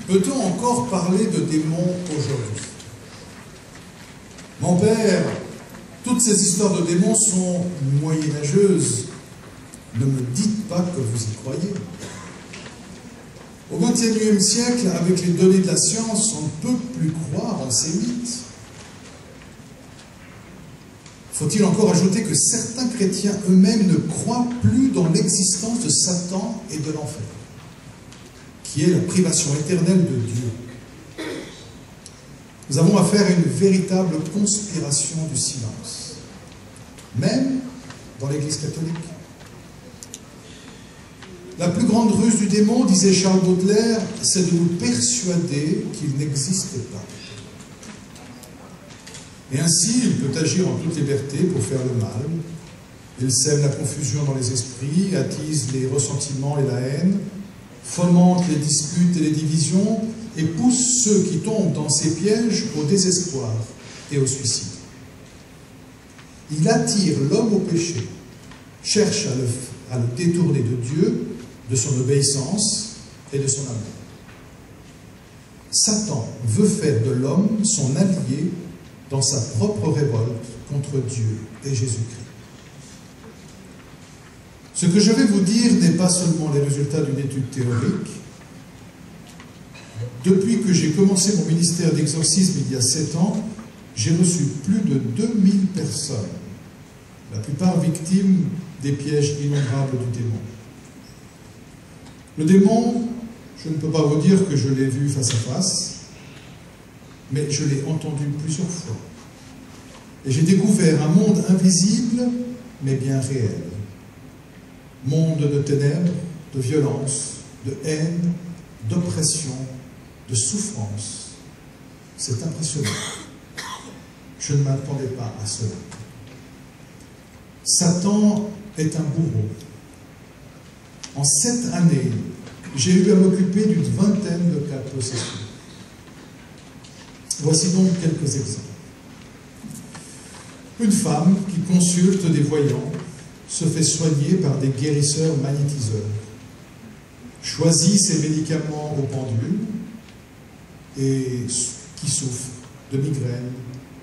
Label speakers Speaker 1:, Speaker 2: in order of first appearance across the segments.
Speaker 1: Peut-on encore parler de démons aujourd'hui? Mon père, toutes ces histoires de démons sont moyenâgeuses. Ne me dites pas que vous y croyez. Au XXIe siècle, avec les données de la science, on ne peut plus croire en ces mythes. Faut-il encore ajouter que certains chrétiens eux-mêmes ne croient plus dans l'existence de Satan et de l'enfer, qui est la privation éternelle de Dieu. Nous avons affaire à une véritable conspiration du silence, même dans l'Église catholique. La plus grande ruse du démon, disait Charles Baudelaire, c'est de nous persuader qu'il n'existe pas. Et ainsi, il peut agir en toute liberté pour faire le mal. Il sème la confusion dans les esprits, attise les ressentiments et la haine, fomente les disputes et les divisions, et pousse ceux qui tombent dans ses pièges au désespoir et au suicide. Il attire l'homme au péché, cherche à le détourner de Dieu, de son obéissance et de son amour. Satan veut faire de l'homme son allié dans sa propre révolte contre Dieu et Jésus-Christ. Ce que je vais vous dire n'est pas seulement les résultats d'une étude théorique. Depuis que j'ai commencé mon ministère d'exorcisme il y a 7 ans, j'ai reçu plus de 2000 personnes, la plupart victimes des pièges innombrables du démon. Le démon, je ne peux pas vous dire que je l'ai vu face à face, mais je l'ai entendu plusieurs fois. Et j'ai découvert un monde invisible, mais bien réel. Monde de ténèbres, de violence, de haine, d'oppression, de souffrance. C'est impressionnant. Je ne m'attendais pas à cela. Satan est un bourreau. En 7 années, j'ai eu à m'occuper d'une vingtaine de cas de possession. Voici donc quelques exemples. Une femme qui consulte des voyants se fait soigner par des guérisseurs magnétiseurs, choisit ses médicaments au pendule et qui souffre de migraines,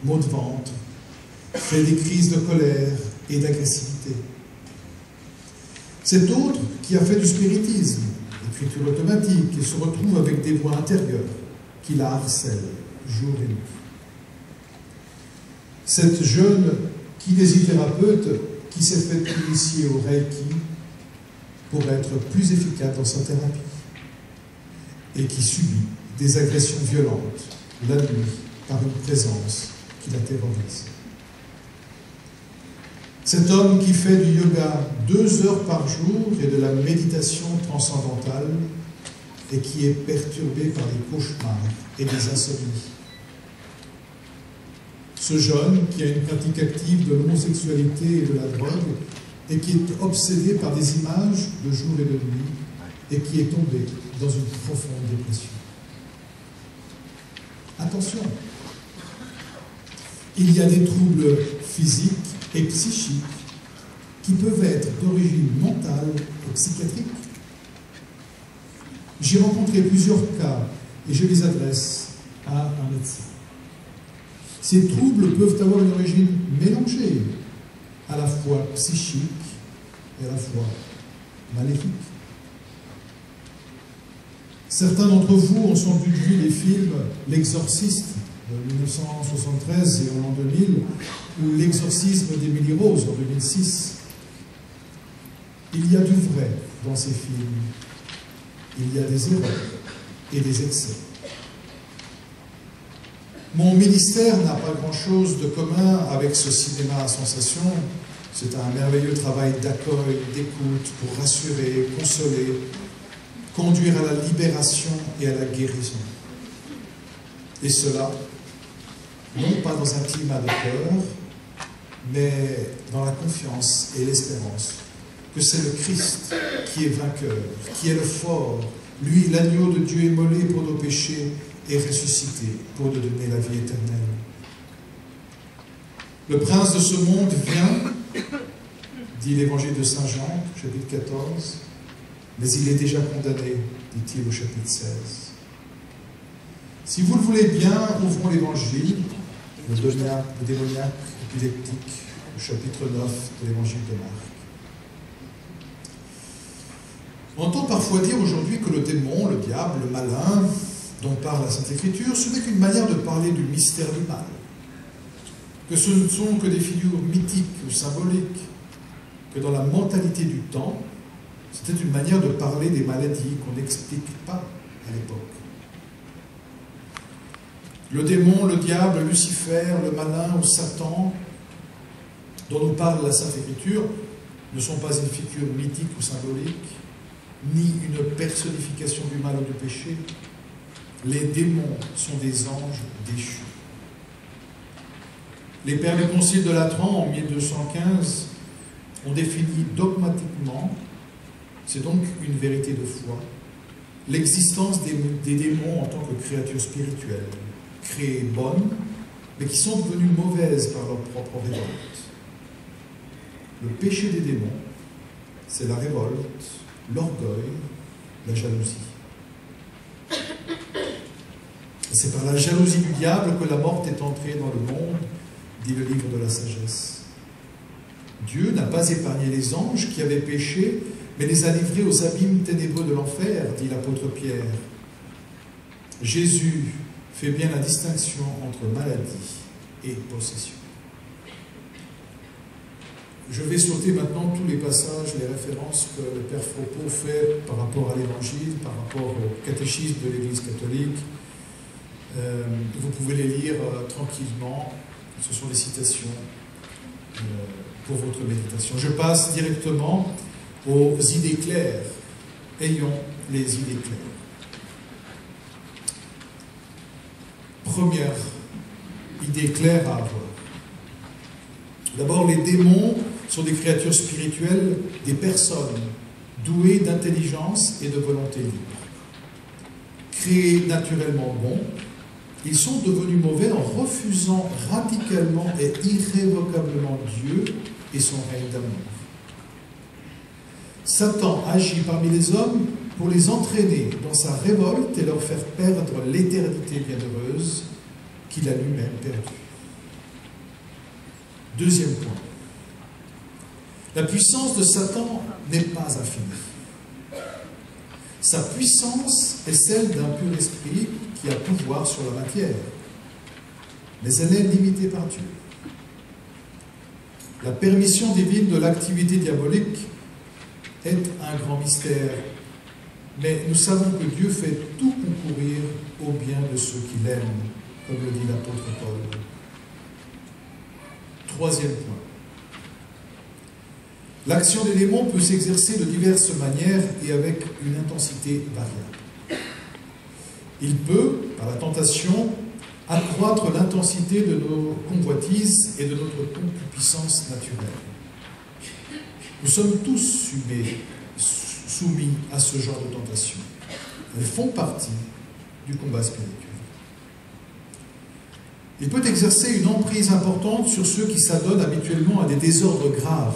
Speaker 1: maux de ventre, fait des crises de colère et d'agressivité. Cet autre qui a fait du spiritisme, l'écriture automatique, et se retrouve avec des voix intérieures qui la harcèlent jour et nuit. Cette jeune kinésithérapeute qui s'est fait initier au Reiki pour être plus efficace dans sa thérapie et qui subit des agressions violentes la nuit par une présence qui la terrorise. Cet homme qui fait du yoga 2 heures par jour et de la méditation transcendantale et qui est perturbé par des cauchemars et des insomnies. Ce jeune qui a une pratique active de l'homosexualité et de la drogue et qui est obsédé par des images de jour et de nuit et qui est tombé dans une profonde dépression. Attention, il y a des troubles physiques et psychiques qui peuvent être d'origine mentale ou psychiatrique. J'ai rencontré plusieurs cas et je les adresse à un médecin. Ces troubles peuvent avoir une origine mélangée, à la fois psychique et à la fois maléfique. Certains d'entre vous ont sans doute vu les films L'Exorciste de 1973 et en l'an 2000, ou L'exorcisme d'Emily Rose en 2006. Il y a du vrai dans ces films. Il y a des erreurs et des excès. Mon ministère n'a pas grand-chose de commun avec ce cinéma à sensation. C'est un merveilleux travail d'accueil, d'écoute, pour rassurer, consoler, conduire à la libération et à la guérison. Et cela, non pas dans un climat de peur, mais dans la confiance et l'espérance que c'est le Christ qui est vainqueur, qui est le fort, lui, l'agneau de Dieu immolé pour nos péchés et ressuscité pour nous donner la vie éternelle. Le prince de ce monde vient, dit l'évangile de Saint Jean, chapitre 14, mais il est déjà condamné, dit-il au chapitre 16. Si vous le voulez bien, ouvrons l'Évangile, le démoniaque épileptique, le chapitre 9 de l'Évangile de Marc. On entend parfois dire aujourd'hui que le démon, le diable, le malin, dont parle la Sainte Écriture, ce n'est qu'une manière de parler du mystère du mal, que ce ne sont que des figures mythiques ou symboliques, que dans la mentalité du temps, c'était une manière de parler des maladies qu'on n'explique pas à l'époque. Le démon, le diable, Lucifer, le malin ou Satan, dont nous parle la Sainte Écriture, ne sont pas une figure mythique ou symbolique, ni une personnification du mal ou du péché. Les démons sont des anges déchus. Les pères du Concile de Latran, en 1215, ont défini dogmatiquement, c'est donc une vérité de foi, l'existence des démons en tant que créatures spirituelles, créées bonnes, mais qui sont devenues mauvaises par leur propre révolte. Le péché des démons, c'est la révolte, l'orgueil, la jalousie. C'est par la jalousie du diable que la mort est entrée dans le monde, dit le livre de la sagesse. Dieu n'a pas épargné les anges qui avaient péché, mais les a livrés aux abîmes ténébreux de l'enfer, dit l'apôtre Pierre. Jésus fait bien la distinction entre maladie et possession. Je vais sauter maintenant tous les passages, les références que le Père Fropeau fait par rapport à l'Évangile, par rapport au catéchisme de l'Église catholique. Vous pouvez les lire tranquillement, ce sont des citations pour votre méditation. Je passe directement aux idées claires. Ayons les idées claires. Première idée claire à avoir. D'abord, les démons sont des créatures spirituelles, des personnes douées d'intelligence et de volonté libre. Créés naturellement bons, ils sont devenus mauvais en refusant radicalement et irrévocablement Dieu et son règne d'amour. Satan agit parmi les hommes pour les entraîner dans sa révolte et leur faire perdre l'éternité bienheureuse qu'il a lui-même perdue. Deuxième point. La puissance de Satan n'est pas infinie. Sa puissance est celle d'un pur esprit qui a pouvoir sur la matière, mais elle est limitée par Dieu. La permission divine de l'activité diabolique est un grand mystère, mais nous savons que Dieu fait tout concourir au bien de ceux qui l'aiment, comme le dit l'apôtre Paul. Troisième point. L'action des démons peut s'exercer de diverses manières et avec une intensité variable. Il peut, par la tentation, accroître l'intensité de nos convoitises et de notre concupiscence naturelle. Nous sommes tous soumis à ce genre de tentation. Elles font partie du combat spirituel. Il peut exercer une emprise importante sur ceux qui s'adonnent habituellement à des désordres graves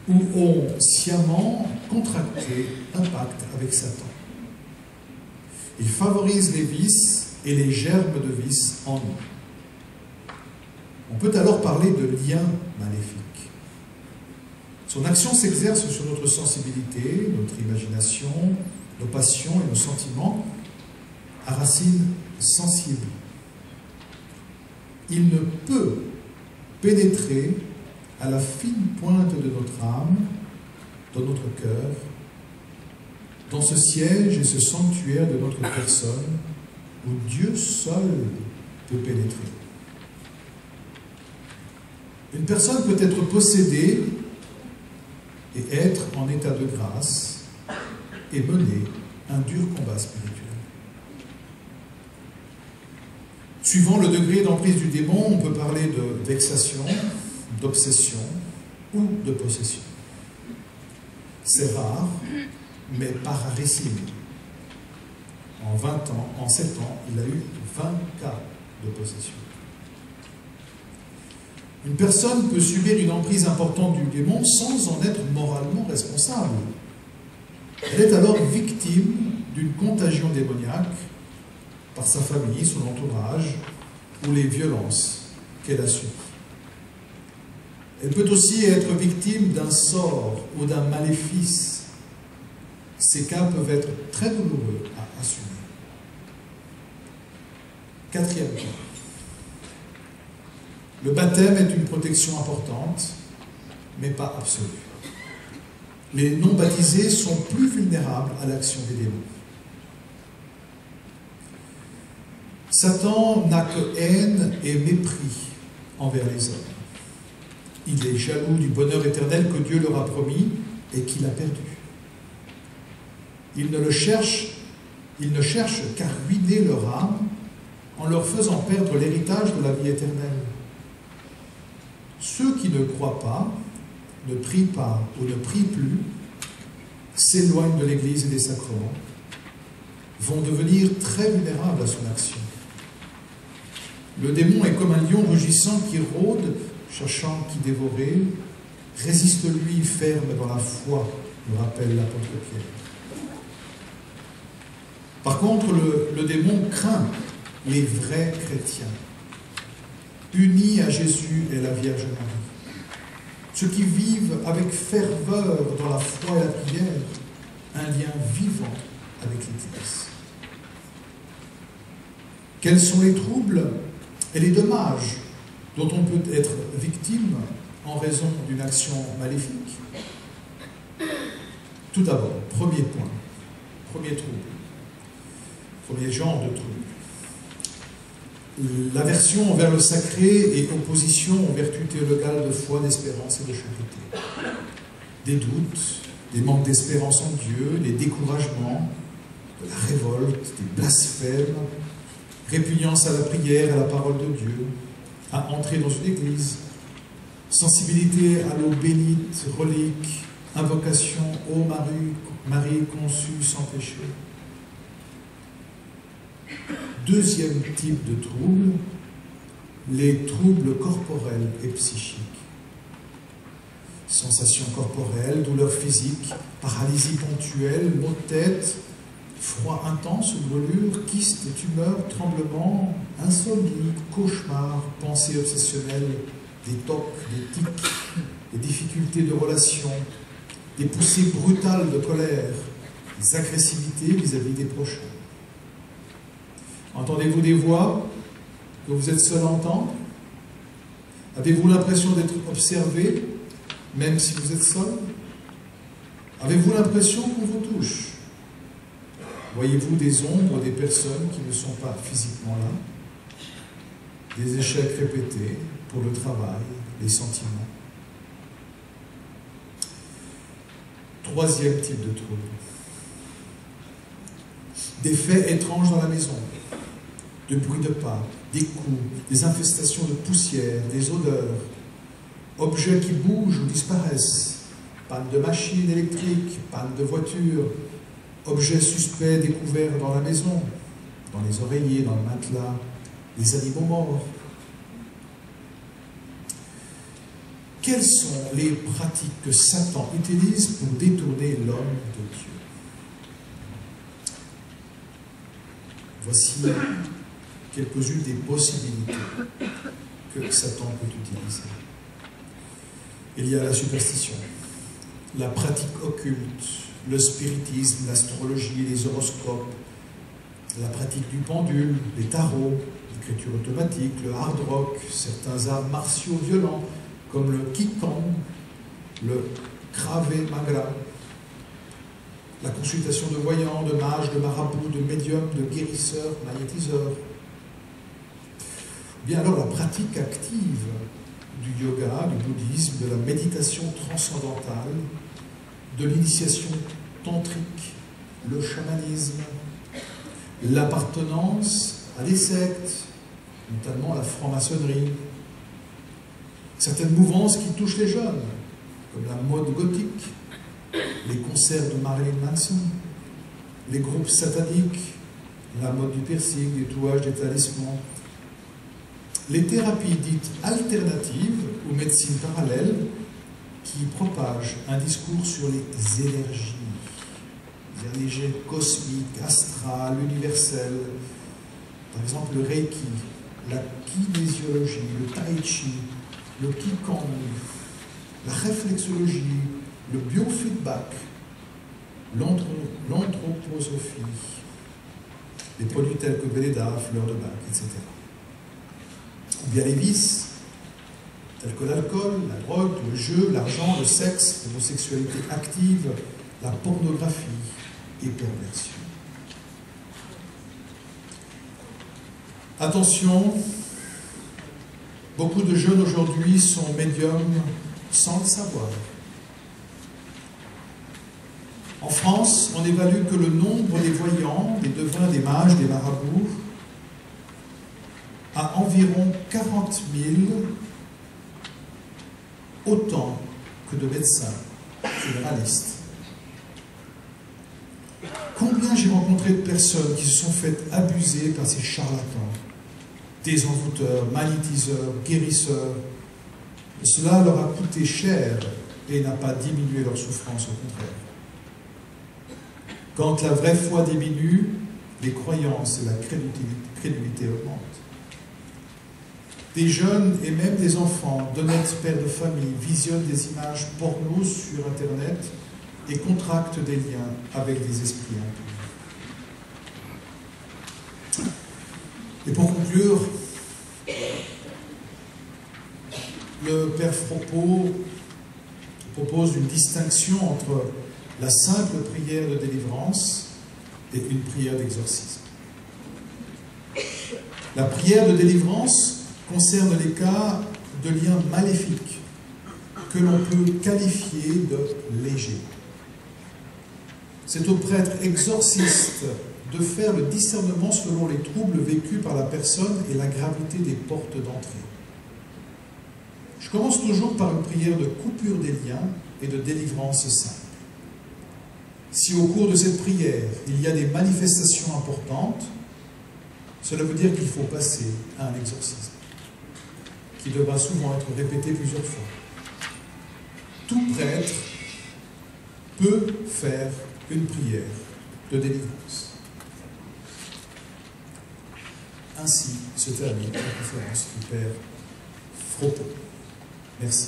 Speaker 1: ou ont sciemment contracté un pacte avec Satan. Il favorise les vices et les germes de vices en nous. On peut alors parler de lien maléfique. Son action s'exerce sur notre sensibilité, notre imagination, nos passions et nos sentiments à racines sensibles. Il ne peut pénétrer à la fine pointe de notre âme, dans notre cœur, dans ce siège et ce sanctuaire de notre personne, où Dieu seul peut pénétrer. Une personne peut être possédée et être en état de grâce et mener un dur combat spirituel. Suivant le degré d'emprise du démon, on peut parler de vexation, d'obsession ou de possession. C'est rare, mais pas rarissime. En 20 ans, en 7 ans, il a eu 20 cas de possession. Une personne peut subir une emprise importante du démon sans en être moralement responsable. Elle est alors victime d'une contagion démoniaque par sa famille, son entourage, ou les violences qu'elle a subies. Elle peut aussi être victime d'un sort ou d'un maléfice. Ces cas peuvent être très douloureux à assumer. Quatrième point. Le baptême est une protection importante, mais pas absolue. Les non-baptisés sont plus vulnérables à l'action des démons. Satan n'a que haine et mépris envers les hommes. Il est jaloux du bonheur éternel que Dieu leur a promis et qu'il a perdu. Il ne cherche qu'à ruiner leur âme en leur faisant perdre l'héritage de la vie éternelle. Ceux qui ne croient pas, ne prient pas ou ne prient plus, s'éloignent de l'Église et des sacrements, vont devenir très vulnérables à son action. Le démon est comme un lion rugissant qui rôde, cherchant qui dévorer. Résiste-lui ferme dans la foi, nous rappelle l'apôtre Pierre. Par contre, le démon craint les vrais chrétiens, unis à Jésus et la Vierge Marie. Ceux qui vivent avec ferveur dans la foi et la prière, un lien vivant avec l'Église. Quels sont les troubles et les dommages dont on peut être victime en raison d'une action maléfique? Tout d'abord, premier point, premier trouble, premier genre de trouble. L'aversion envers le sacré et opposition aux vertus théologales de foi, d'espérance et de charité. Des doutes, des manques d'espérance en Dieu, des découragements, de la révolte, des blasphèmes, répugnance à la prière, à la parole de Dieu, à entrer dans une église, sensibilité à l'eau bénite, relique, invocation ô Marie conçue sans péché. Deuxième type de trouble, les troubles corporels et psychiques. Sensations corporelles, douleurs physiques, paralysie ponctuelle, maux de tête, froid intense, brûlures, kystes, tumeurs, tremblements, insomnie, cauchemars, pensées obsessionnelles, des tocs, des tics, des difficultés de relations, des poussées brutales de colère, des agressivités vis-à-vis des prochains. Entendez-vous des voix que vous êtes seul à entendre? Avez-vous l'impression d'être observé, même si vous êtes seul? Avez-vous l'impression qu'on vous touche? Voyez-vous des ombres des personnes qui ne sont pas physiquement là? Des échecs répétés pour le travail, les sentiments. Troisième type de trouble. Des faits étranges dans la maison. De bruits de pas, des coups, des infestations de poussière, des odeurs, objets qui bougent ou disparaissent, panne de machines électriques, panne de voitures, objets suspects découverts dans la maison, dans les oreillers, dans le matelas, des animaux morts. Quelles sont les pratiques que Satan utilise pour détourner l'homme de Dieu? Voici quelques-unes des possibilités que Satan peut utiliser. Il y a la superstition, la pratique occulte, le spiritisme, l'astrologie, les horoscopes, la pratique du pendule, les tarots, l'écriture automatique, le hard rock, certains arts martiaux violents comme le Qigong, le Krav Maga, la consultation de voyants, de mages, de marabouts, de médiums, de guérisseurs, magnétiseurs. Bien alors la pratique active du yoga, du bouddhisme, de la méditation transcendantale, de l'initiation tantrique, le chamanisme, l'appartenance à des sectes, notamment la franc-maçonnerie, certaines mouvances qui touchent les jeunes, comme la mode gothique, les concerts de Marilyn Manson, les groupes sataniques, la mode du piercing, des tatouages, des talismans, les thérapies dites alternatives ou médecines parallèles qui propagent un discours sur les énergies cosmiques, astrales, universelles, Par exemple, le Reiki, la kinésiologie, le Tai Chi, le Qigong, la réflexologie, le biofeedback, l'anthroposophie, des produits tels que Velleda, fleurs de bac, etc. Ou bien les vices, tels que l'alcool, la drogue, le jeu, l'argent, le sexe, l'homosexualité active, la pornographie et perversion. Attention, beaucoup de jeunes aujourd'hui sont médiums sans le savoir. En France, on évalue que le nombre des voyants, des devins, des mages, des marabouts a environ 40 000, autant que de médecins généralistes. Combien j'ai rencontré de personnes qui se sont faites abuser par ces charlatans, désenvoûteurs, magnétiseurs, guérisseurs. Cela leur a coûté cher et n'a pas diminué leur souffrance, au contraire. Quand la vraie foi diminue, les croyances et la crédulité augmentent. Des jeunes et même des enfants d'honnêtes pères de famille visionnent des images porno sur Internet et contractent des liens avec des esprits impurs. Et pour conclure, le Père Fropo propose une distinction entre la simple prière de délivrance et une prière d'exorcisme. La prière de délivrance concerne les cas de liens maléfiques que l'on peut qualifier de légers. C'est au prêtre exorciste de faire le discernement selon les troubles vécus par la personne et la gravité des portes d'entrée. Je commence toujours par une prière de coupure des liens et de délivrance simple. Si au cours de cette prière, il y a des manifestations importantes, cela veut dire qu'il faut passer à un exorcisme, qui devra souvent être répété plusieurs fois. Tout prêtre peut faire une prière de délivrance. Ainsi se termine la conférence du Père Fropo. Merci.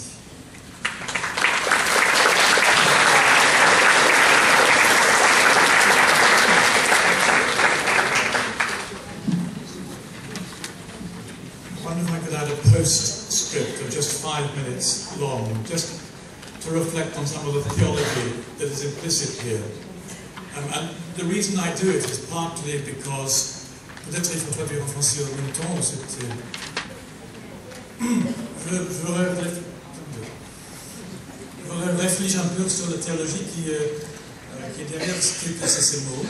Speaker 2: I wonder if I could add a postscript of just 5 minutes long, just to reflect on some of the theology that is implicit here. And the reason I do it is partly because, peut-être il faut traduire en français en même temps, je réfléchis un peu sur la théologie qui est derrière ces mots.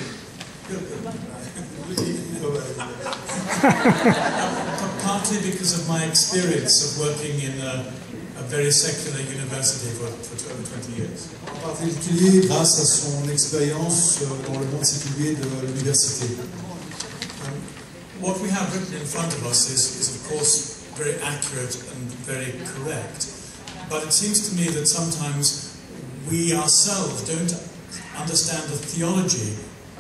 Speaker 2: Partly because of my experience of working in a very secular university for over 20 years.
Speaker 1: En particulier grâce à son expérience dans le monde séculier de l'université.
Speaker 2: What we have written in front of us is of course very accurate and very correct, but it seems to me that sometimes we ourselves don't understand the theology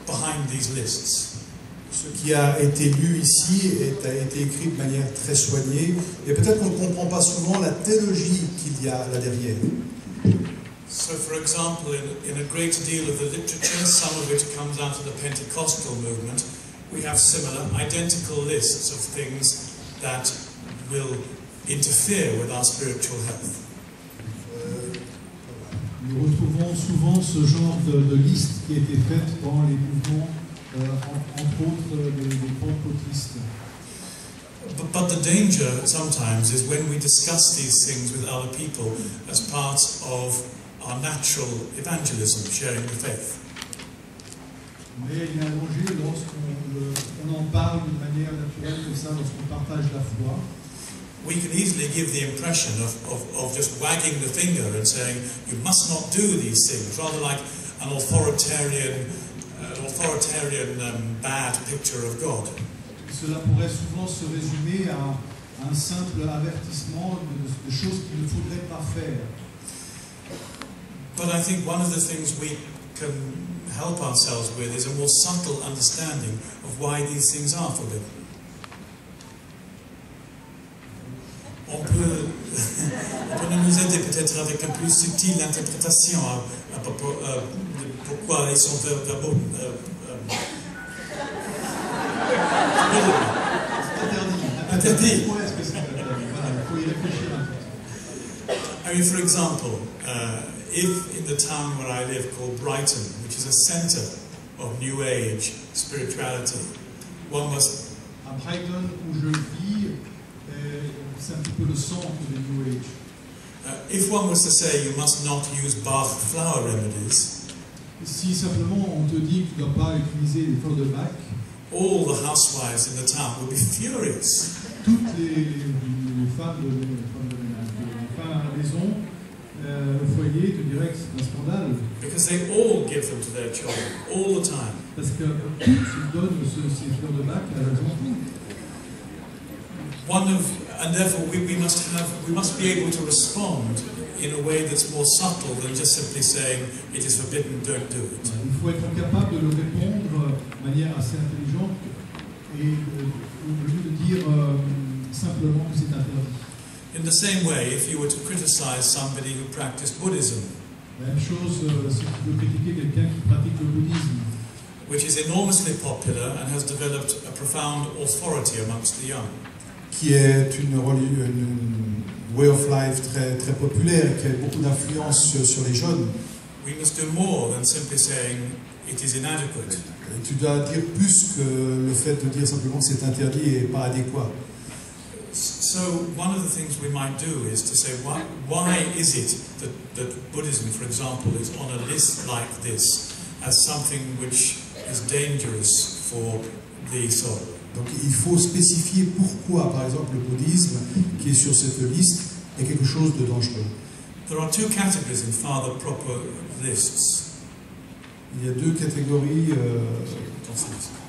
Speaker 2: behind these lists.
Speaker 1: Ce qui a été lu ici a été écrit de manière très soignée, et peut-être qu'on ne comprend pas souvent la théologie qu'il y a là derrière.
Speaker 2: So, for example, in a great deal of the literature, some of it comes out of the Pentecostal movement, we have similar, identical lists of things that will interfere with our spiritual health.
Speaker 3: Nous retrouvons souvent ce genre de liste qui a été faite dans les mouvements, entre autres les pentecôtistes.
Speaker 2: But the danger sometimes is when we discuss these things with other people as part of our natural evangelism, sharing the faith.
Speaker 3: Mais il y a un danger lorsqu'on en parle de manière naturelle comme ça, lorsqu'on partage la foi.
Speaker 2: We can easily give the impression of just wagging the finger and saying, you must not do these things, rather like an authoritarian bad picture of God.
Speaker 3: Cela pourrait souvent se résumer à un simple avertissement de choses qu'il ne faudrait pas faire.
Speaker 2: But I think one of the things we can help ourselves with is a more subtle understanding of why these things are forbidden. peut-être avec une plus subtile interprétation à propos de pourquoi ils sont verbaux. Interdit.
Speaker 3: Pourquoi est-ce que c'est interdit? Voilà, il faut y réfléchir un peu.
Speaker 2: I mean, for example, if in the town where I live, called Brighton, which is a centre of New Age spirituality, one must.
Speaker 3: À Brighton, où je vis, c'est un petit peu le centre des New Age.
Speaker 2: If one was to say you must not use Bach flower remedies,
Speaker 3: Si simplement on te dit que tu ne dois pas utiliser les fleurs de Bach,
Speaker 2: all the housewives in the town would be furious.
Speaker 3: toutes les femmes à la maison, au foyer, te diraient que c'est un scandale.
Speaker 2: Because they all give them to their children, all the time.
Speaker 3: Parce que toutes donnent ces fleurs de Bach à leurs enfants.
Speaker 2: And therefore we must be able to respond in a way that's more subtle than just simply saying it is forbidden, don't do it.
Speaker 3: Il faut être capable de le répondre de manière assez intelligente et au lieu de dire simplement que c'est interdit.
Speaker 2: In the same way, if you were to criticize somebody who practiced Buddhism,
Speaker 3: La même chose si tu veux critiquer quelqu'un qui pratique le bouddhisme,
Speaker 2: which is enormously popular and has developed a profound authority amongst the young,
Speaker 1: qui est une way of life très, très populaire et qui a beaucoup d'influence sur les jeunes.
Speaker 2: we must do more than simply saying it is inadequate.
Speaker 1: Et tu dois dire plus que le fait de dire simplement que c'est interdit et pas adéquat.
Speaker 2: So one of the things we might do is to say, why is it that Buddhism, for example, is on a list like this as something which is dangerous for the soul?
Speaker 1: Donc il faut spécifier pourquoi, par exemple, le bouddhisme, qui est sur cette liste, est quelque chose de dangereux.
Speaker 2: There are two categories in Father Proper lists.
Speaker 1: Il y a deux catégories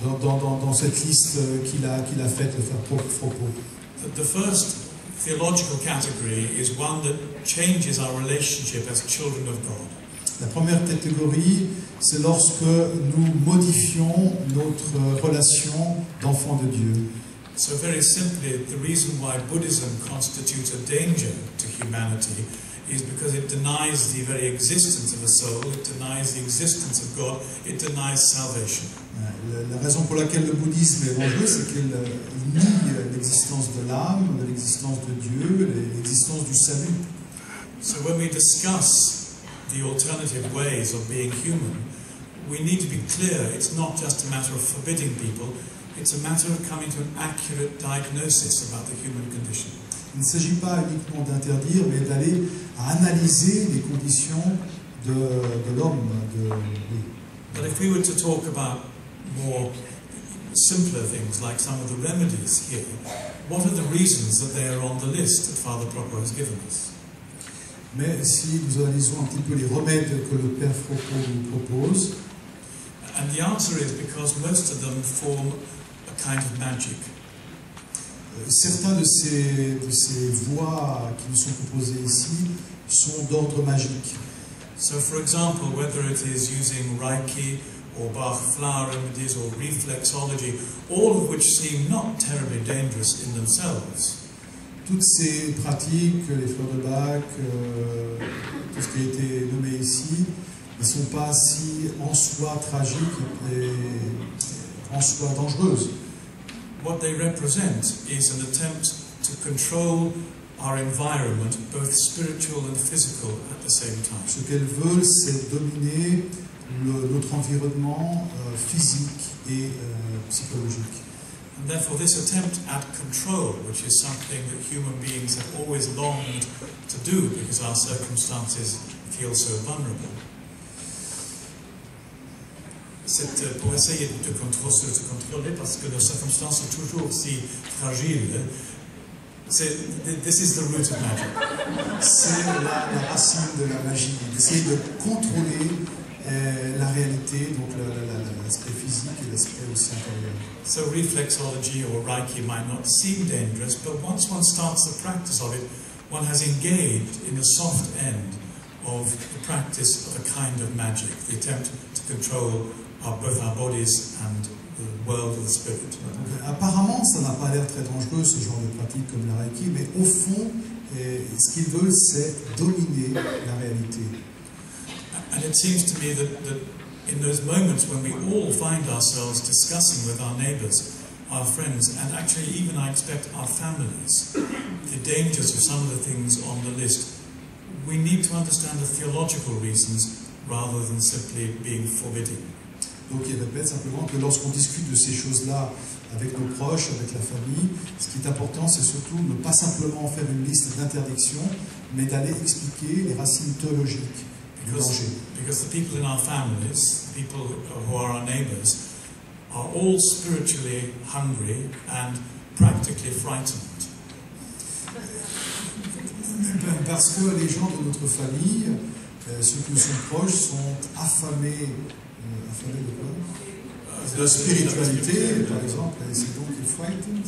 Speaker 1: dans cette liste qu'il a faite de faire propos.
Speaker 2: The first theological category is one that changes our relationship as children of God.
Speaker 1: La première catégorie, c'est lorsque nous modifions notre relation d'enfant de Dieu.
Speaker 2: So very simply, the reason why Buddhism constitutes a danger to humanity is because it denies the very existence of a soul, it denies the existence of God, it denies salvation.
Speaker 1: La raison pour laquelle le bouddhisme est dangereux, c'est qu'il nie l'existence de l'âme, l'existence de Dieu, l'existence du salut.
Speaker 2: So when we discuss the alternative ways of being human, we need to be clear it's not just a matter of forbidding people, it's a matter of coming to an accurate diagnosis about the human condition.
Speaker 1: Il ne s'agit pas uniquement d'interdire, mais d'aller analyser les conditions de l'homme.
Speaker 2: But if we were to talk about more simpler things, like some of the remedies here, what are the reasons that they are on the list that Father Proper has given us?
Speaker 1: Mais si nous analysons un petit peu les remèdes que le Père Fropo nous propose,
Speaker 2: and the answer is because most of them form a kind of magic.
Speaker 1: Certains de ces voies qui nous sont proposées ici sont d'ordre magique.
Speaker 2: So, for example, whether it is using Reiki or Bach flower remedies or reflexology, all of which seem not terribly dangerous in themselves.
Speaker 1: Toutes ces pratiques, les fleurs de Bach, tout ce qui a été nommé ici, ne sont pas si en soi tragiques et en soi dangereuses.
Speaker 2: What they represent is an attempt to control our environment, both spiritual and physical, at the same time.
Speaker 1: Ce qu'elles veulent, c'est dominer notre environnement physique et psychologique.
Speaker 2: And therefore this attempt at control, which is something that human beings have always longed to do because our circumstances feel so vulnerable. C'est pour essayer de se contrôler parce que nos circonstances sont toujours si fragiles. This is the root of magic.
Speaker 1: C'est la racine de la magie, d'essayer de contrôler la réalité, donc l'aspect physique et l'aspect aussi intérieur.
Speaker 2: So reflexology or Reiki might not seem dangerous, but once one starts the practice of it, one has engaged in the soft end of the practice of a kind of magic, the attempt to control both our bodies and the world of the spirit.
Speaker 1: Donc, apparemment, ça n'a pas l'air très dangereux, ce genre de pratique comme la Reiki, mais au fond, Et ce qu'ils veulent, c'est dominer la réalité.
Speaker 2: And it seems to me that in those moments when we all find ourselves discussing with our neighbours, our friends, and actually even I expect our families, the dangers of some of the things on the list, we need to understand the theological reasons rather than simply being forbidding.
Speaker 1: Donc il répète simplement que lorsqu'on discute de ces choses-là avec nos proches, avec la famille, ce qui est important, c'est surtout ne pas simplement faire une liste d'interdictions, mais d'aller expliquer les racines théologiques du danger.
Speaker 2: Because the people in our families, the people who are our neighbours, are all spiritually hungry and practically frightened.
Speaker 1: Parce que les gens de notre famille, ceux qui nous sont proches, sont affamés de quoi? De spiritualité, par exemple, et c'est donc frightened.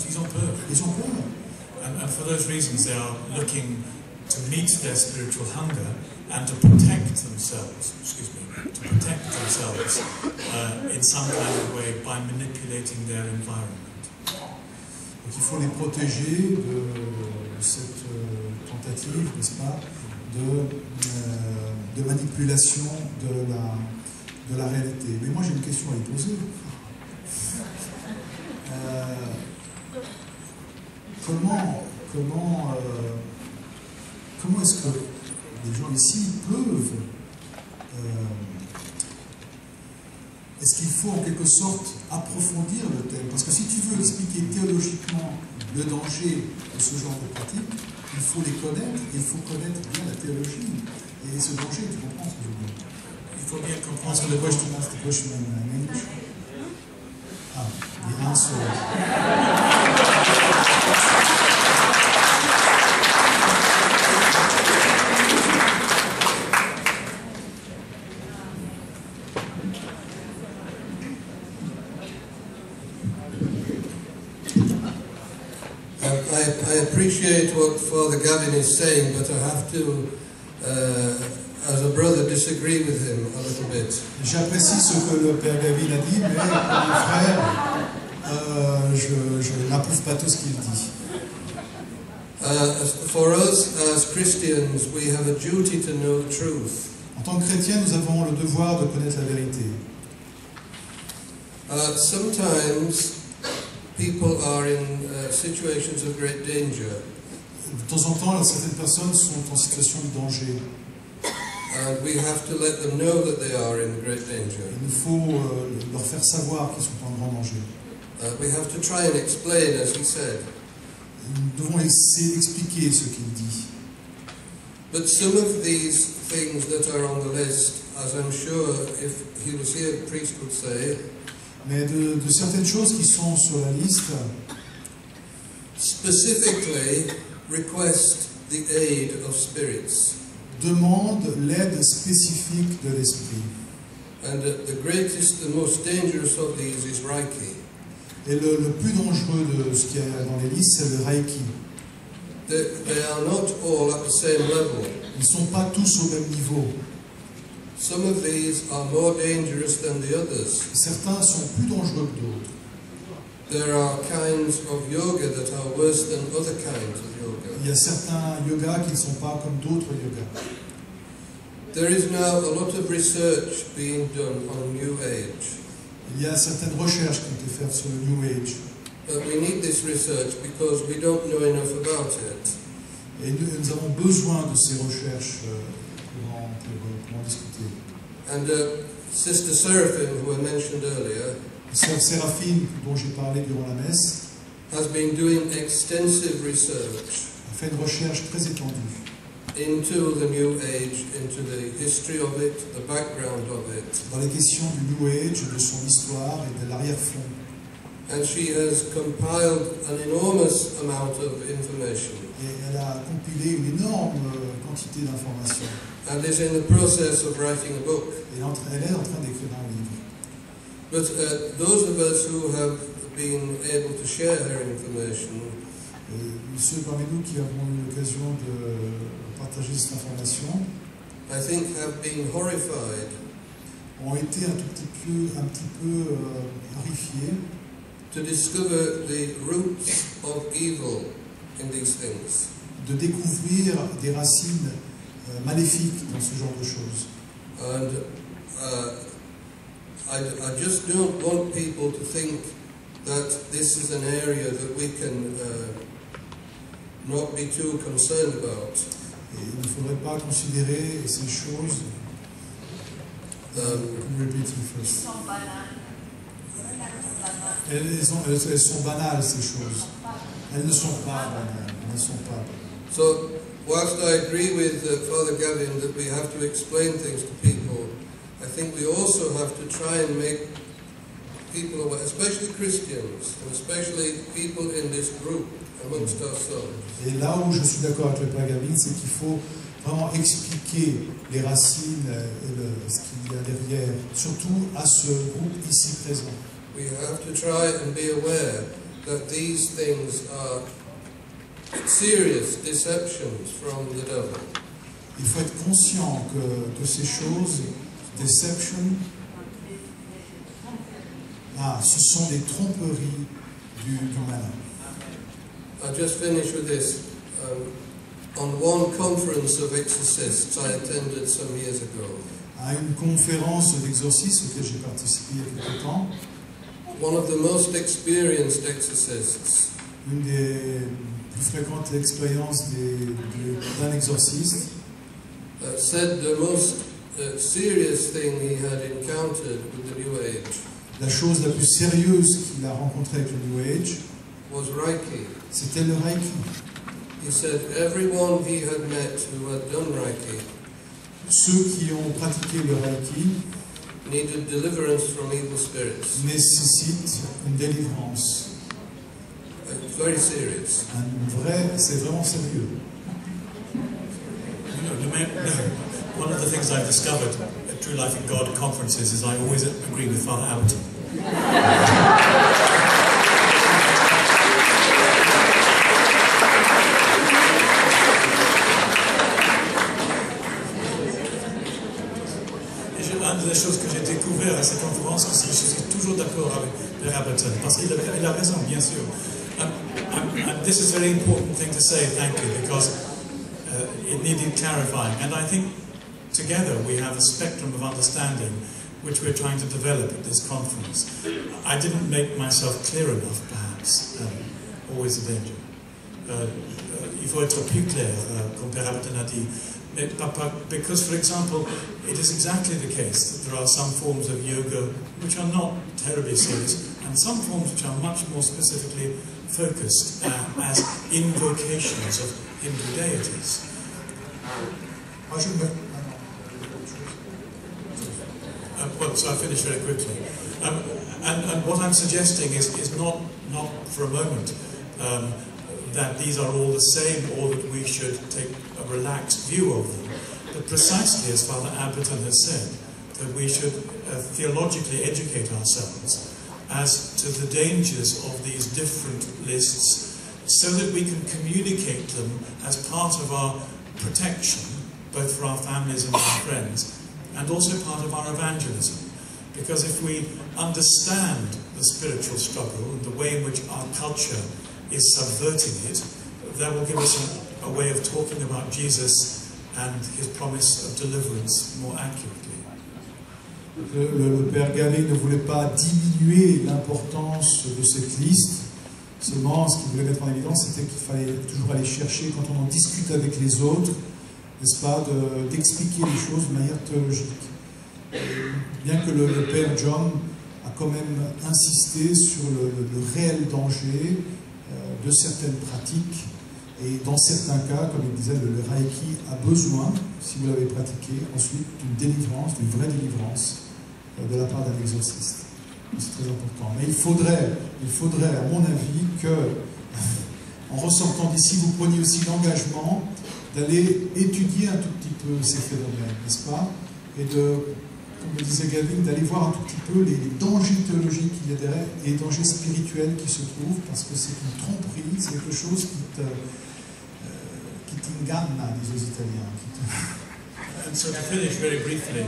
Speaker 2: Ils ont peur.
Speaker 1: Ils ont peur.
Speaker 2: And for those reasons they are looking to meet their spiritual hunger and to protect themselves, in some kind of way by manipulating their environment.
Speaker 1: Donc il faut les protéger de cette tentative, n'est-ce pas, de manipulation de la réalité. Mais moi j'ai une question à lui poser. Comment est-ce que les gens ici peuvent... est-ce qu'il faut en quelque sorte approfondir le thème? Parce que si tu veux expliquer théologiquement le danger de ce genre de pratique, il faut les connaître, et il faut connaître bien la théologie. Et ce danger, tu comprends ce que je veux dire?
Speaker 2: Il faut bien comprendre
Speaker 1: the question in English. The answer.
Speaker 4: I appreciate what Father Gavin is saying, but I have to, as a brother, disagree with him a little bit.
Speaker 1: J'apprécie ce que le Père Gavin a dit, mais comme frère, je n'approuve pas tout ce qu'il dit.
Speaker 4: For us as Christians, we have a duty to know the truth.
Speaker 1: En tant que chrétiens, nous avons le devoir de connaître la vérité.
Speaker 4: Sometimes people are in situations of great danger.
Speaker 1: De temps en temps, certaines personnes sont en situation de danger.
Speaker 4: And we have to let them know that they are in great danger.
Speaker 1: Il nous faut leur faire savoir qu'ils sont en grand danger.
Speaker 4: We have to try and explain, as he said.
Speaker 1: Nous devons essayer d'expliquer ce qu'il dit.
Speaker 4: But some of these things that are on the list, as I'm sure if he was here, the priest would say,
Speaker 1: mais de certaines choses qui sont sur la liste,
Speaker 4: specifically request the aid of spirits.
Speaker 1: Demande l'aide spécifique de l'esprit.
Speaker 4: And the greatest, the most dangerous of these is Reiki.
Speaker 1: Et le plus dangereux de ce qu'il y a dans les listes, c'est le Reiki.
Speaker 4: They are not all at the same level.
Speaker 1: Ils ne sont pas tous au même niveau.
Speaker 4: Some of these are more dangerous than the others.
Speaker 1: Certains sont plus dangereux que d'autres.
Speaker 4: There are kinds of yoga that are worse than other kinds of yoga.
Speaker 1: Il y a certains yogas qui ne sont pas comme d'autres yogas.
Speaker 4: There is now a lot of research being done on New Age.
Speaker 1: Il y a certaines recherches qui ont été faites sur le New Age.
Speaker 4: But we need this research because we don't know enough about it.
Speaker 1: Et nous avons besoin de ces recherches pour en discuter.
Speaker 4: And Sister Seraphim, who I mentioned earlier,
Speaker 1: Sœur Séraphine, dont j'ai parlé durant la messe,
Speaker 4: has been doing extensive research
Speaker 1: a fait une recherche très étendue
Speaker 4: into the New Age, into the history of it, the background of it.
Speaker 1: dans les questions du New Age, de son histoire et de l'arrière-fond.
Speaker 4: And she has compiled an enormous amount of information.
Speaker 1: Et elle a compilé une énorme quantité d'informations.
Speaker 4: And is in the process of writing a book.
Speaker 1: Et elle est en train d'écrire un livre.
Speaker 4: But those of us who have been able to share her information,
Speaker 1: ceux parmi nous qui avons eu l'occasion de partager cette information,
Speaker 4: I think have been horrified
Speaker 1: ont été un petit peu horrifiés
Speaker 4: to discover the roots of evil in these things.
Speaker 1: de découvrir des racines maléfiques dans ce genre de choses.
Speaker 4: And I just don't want people to think that this is an area that we can not be too concerned about.
Speaker 1: Et il ne faudrait pas considérer ces choses. Elles sont banales, ces choses. Elles ne sont pas banales. Elles ne sont pas.
Speaker 4: So, whilst I agree with Father Gavin that we have to explain things to people, I think we also have to try and make people aware, especially Christians, and especially people in this group, amongst ourselves.
Speaker 1: Et là où je suis d'accord avec le Père Gavin, c'est qu'il faut vraiment expliquer les racines et ce qu'il y a derrière, surtout à ce groupe ici présent.
Speaker 4: We have to try and be aware that these things are serious deceptions from the devil.
Speaker 1: Il faut être conscient que ces choses, deception, ce sont des tromperies du malin.
Speaker 4: I'll just finish with this. On one conference of exorcists I attended some years ago,
Speaker 1: À une conférence d'exorcisme auquel j'ai participé il y a quelque temps,
Speaker 4: one of the most experienced exorcists
Speaker 1: une des plus fréquentes expériences d'un exorciste
Speaker 4: said the most serious thing he had encountered with the New Age
Speaker 1: la chose la plus sérieuse qu'il a rencontrée avec le New Age,
Speaker 4: was Reiki.
Speaker 1: c'était le Reiki.
Speaker 4: He said everyone he had met who had done Reiki
Speaker 1: Ceux qui ont pratiqué le Reiki
Speaker 4: needed deliverance from evil spirits.
Speaker 1: nécessitent une délivrance.
Speaker 4: It's very serious.
Speaker 1: C'est vraiment sérieux.
Speaker 2: One of the things I've discovered at True Life in God conferences is I always agree with Father Hamilton. Une des choses que j'ai découvert à cette conférence, c'est que je suis toujours d'accord avec Père Hamilton, parce qu'il a raison, bien sûr. And this is a very important thing to say, thank you, because it needed clarifying. And I think together we have a spectrum of understanding which we're trying to develop at this conference. I didn't make myself clear enough, perhaps. Always a danger. Il faut être plus clair, comme Père Hamilton a dit. Because, for example, it is exactly the case that there are some forms of yoga which are not terribly serious, and some forms which are much more specifically focused as invocations of Hindu deities. So I finish very quickly. And what I'm suggesting is not for a moment that these are all the same or that we should take a relaxed view of them, but precisely as Father Abberton has said, that we should theologically educate ourselves as to the dangers of these different lists so that we can communicate them as part of our protection, both for our families and our friends, and also part of our evangelism. Because if we understand the spiritual struggle and the way in which our culture is subverting it, that will give us a way of talking about Jesus and his promise of deliverance more accurately.
Speaker 1: Le Père Gavin ne voulait pas diminuer l'importance de cette liste, seulement ce qu'il voulait mettre en évidence, c'était qu'il fallait toujours aller chercher, quand on en discute avec les autres, n'est-ce pas, d'expliquer les choses de manière théologique. Bien que le Père John a quand même insisté sur le réel danger de certaines pratiques, et dans certains cas, comme il disait, le Reiki a besoin, si vous l'avez pratiqué, ensuite d'une délivrance, d'une vraie délivrance de la part d'un exorciste. C'est très important. Mais il faudrait, à mon avis, que, en ressortant d'ici, vous preniez aussi l'engagement d'aller étudier un tout petit peu ces phénomènes, n'est-ce pas? Et de, comme le disait Gavin, d'aller voir un tout petit peu les dangers théologiques qu'il y a derrière et les dangers spirituels qui se trouvent, parce que c'est une tromperie, c'est quelque chose qui t'inganna, disent les Italiens.
Speaker 2: And so to finish very briefly,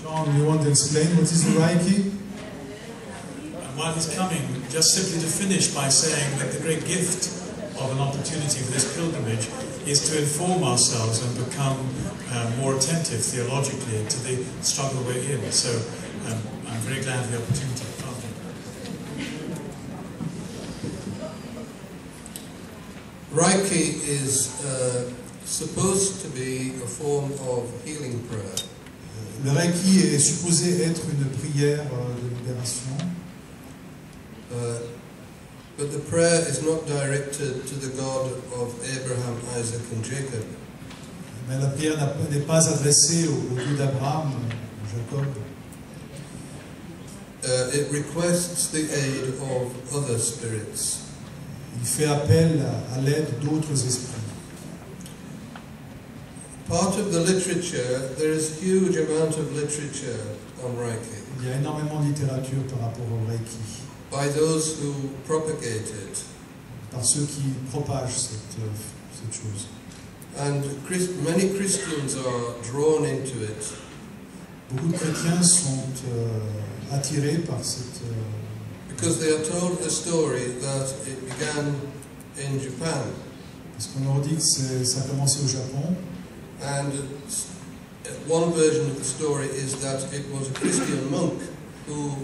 Speaker 1: John, you want to explain what is the Reiki?
Speaker 2: while he's coming, just simply to finish by saying that the great gift of an opportunity for this pilgrimage is to inform ourselves and become more attentive theologically to the struggle we're in. So I'm very glad for the opportunity.
Speaker 4: Reiki is supposed to be a form of healing prayer.
Speaker 1: Le Reiki est supposé être une prière de libération.
Speaker 4: But the prayer is not directed to the God of Abraham, Isaac and Jacob.
Speaker 1: Mais la prière n'est pas adressée au Dieu d'Abraham, Jacob.
Speaker 4: It requests the aid of other spirits.
Speaker 1: Il fait appel à l'aide d'autres esprits.
Speaker 4: Part of the literature, there is a huge amount of literature on Reiki.
Speaker 1: Il y a énormément de littérature par rapport au Reiki,
Speaker 4: By those who propagate it.
Speaker 1: par ceux qui propagent cette chose.
Speaker 4: And many Christians are drawn into it.
Speaker 1: Beaucoup de chrétiens sont attirés par cette...
Speaker 4: Because they are told the story that it began in Japan.
Speaker 1: Parce qu'on leur dit que ça a commencé au Japon.
Speaker 4: And one version of the story is that it was a Christian monk who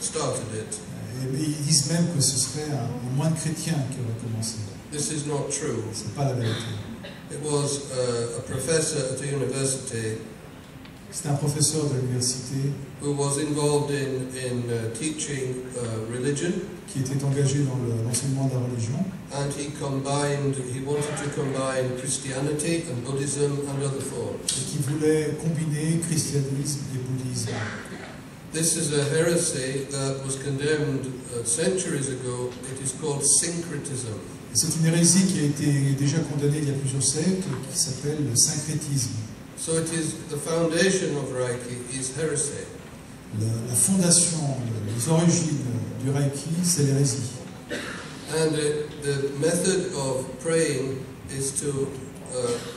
Speaker 4: started it.
Speaker 1: Et ils disent même que ce serait un moine chrétien qui aurait commencé.
Speaker 4: This is not true.
Speaker 1: C'est pas la vérité.
Speaker 4: It was a professor at a university.
Speaker 1: C'est un professeur de l'université
Speaker 4: Who was involved in teaching religion.
Speaker 1: Qui était engagé dans l'enseignement de la religion.
Speaker 4: And he wanted to combine Christianity and Buddhism and other forms.
Speaker 1: Et qui voulait combiner christianisme et bouddhisme.
Speaker 4: This is a heresy that was condemned centuries ago. It is called syncretism.
Speaker 1: C'est une hérésie qui a été déjà condamnée il y a plusieurs siècles, qui s'appelle le syncrétisme.
Speaker 4: So it is the foundation of Reiki is heresy.
Speaker 1: La fondation, les origines du Reiki, c'est l'hérésie.
Speaker 4: And the method of praying is to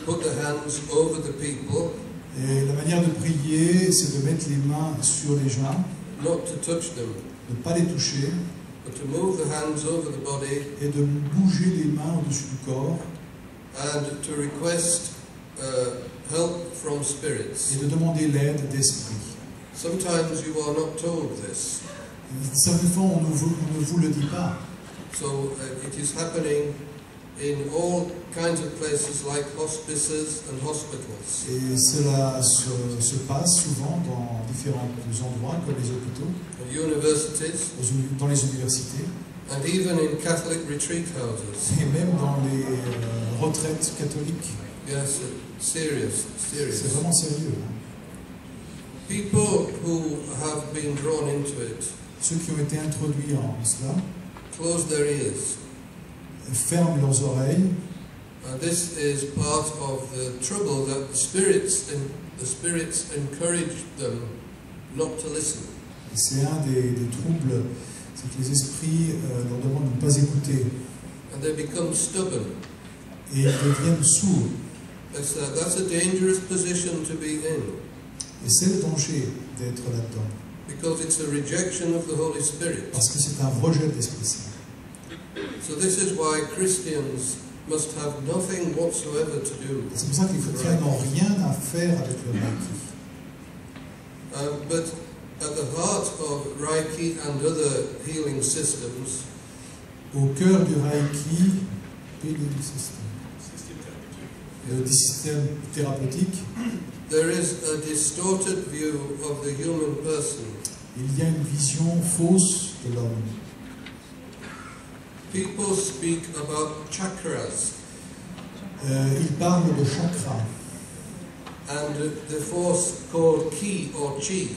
Speaker 4: put the hands over the people.
Speaker 1: Et la manière de prier, c'est de mettre les mains sur les gens,
Speaker 4: not to touch them,
Speaker 1: de ne pas les toucher,
Speaker 4: but to move the hands over the body,
Speaker 1: et de bouger les mains au-dessus du corps,
Speaker 4: and to request help from spirits.
Speaker 1: Et de demander l'aide d'esprit.
Speaker 4: Sometimes you are not told this.
Speaker 1: Certaines fois, on ne vous le dit pas.
Speaker 4: So it is happening in all kinds of places like hospices and hospitals.
Speaker 1: Et cela se passe souvent dans différents endroits comme les hôpitaux,
Speaker 4: Universities,
Speaker 1: dans les universités,
Speaker 4: and even in Catholic retreat houses.
Speaker 1: Et même dans les retraites catholiques.
Speaker 4: Yes, serious.
Speaker 1: C'est vraiment sérieux.
Speaker 4: People who have been drawn into it,
Speaker 1: ceux qui ont été introduits en cela,
Speaker 4: close their ears.
Speaker 1: Ferment leurs oreilles.
Speaker 4: This is part of the trouble that the spirits encourage them not to listen.
Speaker 1: C'est un des troubles, c'est que les esprits leur demandent de ne pas écouter.
Speaker 4: And they become stubborn.
Speaker 1: Et ils deviennent sourds.
Speaker 4: That's a dangerous position to be in.
Speaker 1: Et c'est le danger d'être là-dedans.
Speaker 4: Because it's a rejection of the Holy Spirit.
Speaker 1: Parce que c'est un rejet de l'Esprit Saint.
Speaker 4: So this is why Christians must have nothing whatsoever to do.
Speaker 1: C'est pour ça que les chrétiens n'ont rien à faire avec le Reiki.
Speaker 4: But at the heart of Reiki and other healing systems,
Speaker 1: au cœur du Reiki et du système thérapeutique,
Speaker 4: there is a distorted view of the human person.
Speaker 1: Il y a une vision fausse de l'homme.
Speaker 4: People speak about chakras.
Speaker 1: Ils parlent de chakras.
Speaker 4: And the force called ki or chi.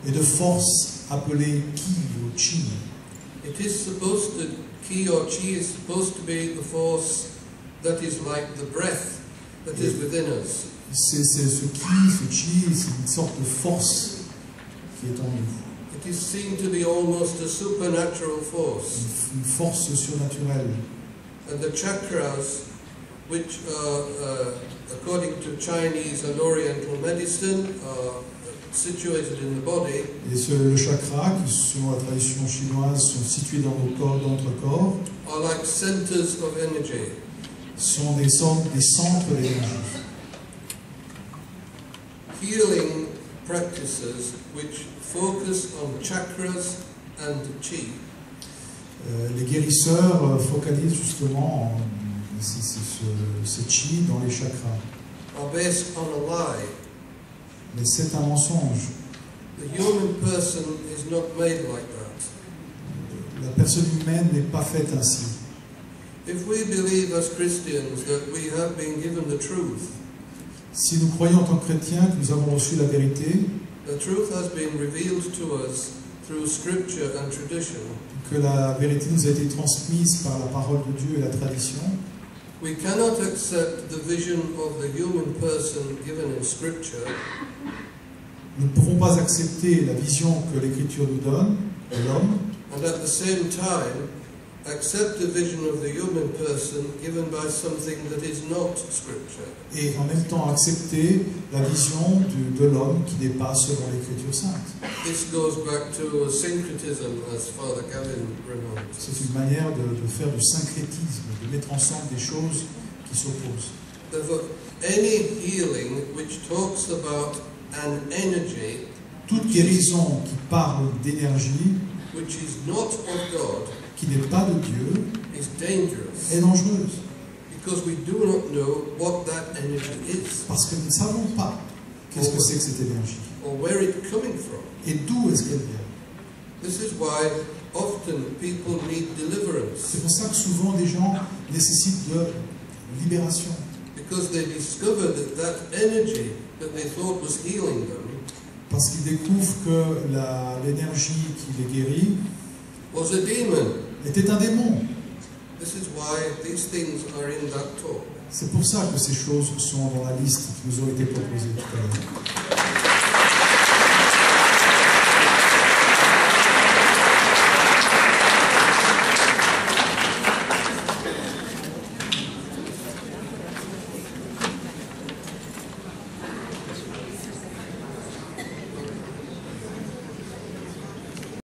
Speaker 1: Et de force appelée ki ou chi.
Speaker 4: Ki or chi is supposed to be the force that is like the breath that is within us.
Speaker 1: C'est ce ki, ce chi, c'est une sorte de force qui est en nous.
Speaker 4: It is seen to be almost a supernatural force.
Speaker 1: Une force surnaturelle.
Speaker 4: And the chakras, which are, according to Chinese and Oriental medicine, are situated in the body,
Speaker 1: Et le chakra, qui selon la tradition chinoise sont situés dans notre corps,
Speaker 4: are like centers of energy.
Speaker 1: sont des centres d'énergie.
Speaker 4: Healing practices which focus on chakras and chi
Speaker 1: Les guérisseurs focalisent justement ce chi dans les chakras.
Speaker 4: are based on a lie.
Speaker 1: Mais c'est un mensonge.
Speaker 4: The human person is not made like that.
Speaker 1: La personne humaine n'est pas faite ainsi.
Speaker 4: If we believe as Christians that we have been given the truth
Speaker 1: Si nous croyons en tant que chrétiens que nous avons reçu la vérité,
Speaker 4: has been revealed to us through scripture and tradition,
Speaker 1: que la vérité nous a été transmise par la parole de Dieu et la tradition,
Speaker 4: we cannot accept the vision of the human person given in scripture
Speaker 1: nous ne pouvons pas accepter la vision que l'Écriture nous donne de l'homme
Speaker 4: and at the same time accept the vision of the human person given by something that is not scripture.
Speaker 1: et en même temps accepter la vision de l'homme qui n'est pas selon l'Écriture sainte.
Speaker 4: This goes back to syncretism, as Father Gavin remarked.
Speaker 1: C'est une manière de faire du syncrétisme, de mettre ensemble des choses qui s'opposent.
Speaker 4: Therefore, any healing which talks about an energy
Speaker 1: Toute guérison qui parle d'énergie,
Speaker 4: which is not of God
Speaker 1: qui n'est pas de Dieu,
Speaker 4: is dangerous,
Speaker 1: est dangereuse.
Speaker 4: because we do not know what that energy is
Speaker 1: Parce que nous ne savons pas qu'est-ce que c'est que cette énergie.
Speaker 4: or where it's coming from.
Speaker 1: Et d'où est-ce qu'elle vient.
Speaker 4: This is why often people need deliverance,
Speaker 1: C'est pour ça que souvent des gens nécessitent de libération.
Speaker 4: because they discover that that energy that they thought was healing them
Speaker 1: Parce qu'ils découvrent que l'énergie qui les guérit
Speaker 4: was a demon.
Speaker 1: était un démon.
Speaker 4: This is why these things are in that talk.
Speaker 1: C'est pour ça que ces choses sont dans la liste qui nous ont été proposées tout à l'heure.